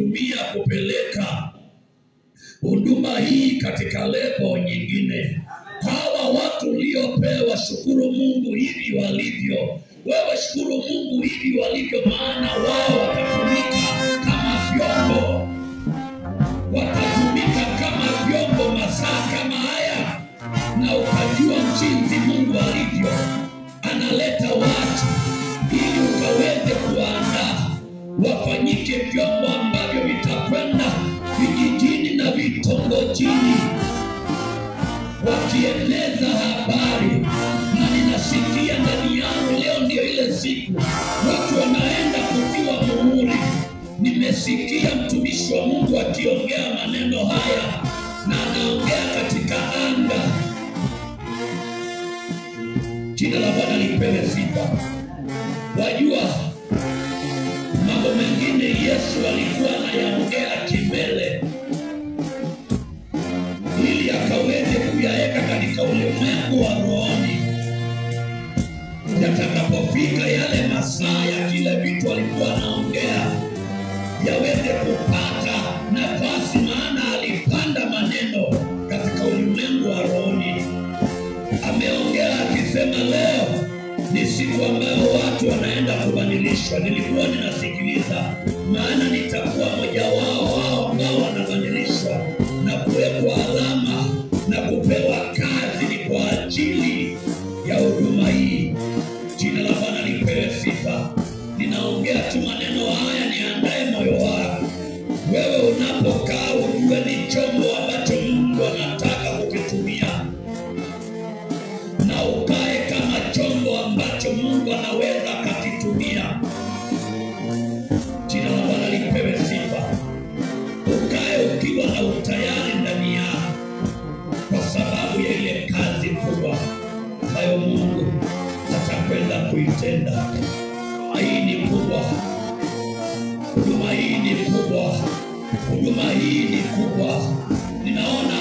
kutumia kupeleka huduma hii katika level nyingine. Hawa watu uliopewa, shukuru Mungu hivi walivyo. Wewe shukuru Mungu hivi walivyo, maana wao watatumika kama vyombo. Watatumika kama vyombo masaa kama haya, na ukajua jinsi Mungu alivyo analeta watu ili ukaweze kuandaa wafanyike vyombo ambavyo vitakwenda vijijini na vitongojini wakieneza habari. Na ninasikia ndani yangu leo ndio ile siku watu wanaenda kutiwa muhuri. Nimesikia mtumishi wa Mungu akiongea maneno haya, na anaongea katika anga. Jina la Bwana lipewe sifa. Wajua mambo mengine Yesu alikuwa anayaongea kimbele ili akaweze kuyaweka katika ulimwengu wa rohoni. Yatakapofika yale masaa ya kile vitu alikuwa anaongea yaweze kupata nafasi, maana alipanda maneno katika ulimwengu wa rohoni. Ameongea akisema leo ni siku ambayo watu wanaenda kubadilishwa. Nilikuwa ninasikiliza, maana nitakuwa moja wao ambao wanabadilishwa na kuwekwa alama na kupewa kazi ni kwa ajili ya huduma hii. Jina la Bwana lipewe sifa. Ninaongea tu maneno haya niandae moyo wako. Wewe unapokaa ujue ni chombo ambacho Mungu anataka kukitumia, na ukae kama chombo ambacho Mungu anaweza kukitumia. Jina la Bwana lipewe sifa. Ukae ukiwa na utayari ndani yako, kwa sababu ya ile kazi kubwa ambayo Mungu atakwenda kuitenda. Hii ni kubwa. Huduma hii ni kubwa. Huduma hii ni kubwa. Ninaona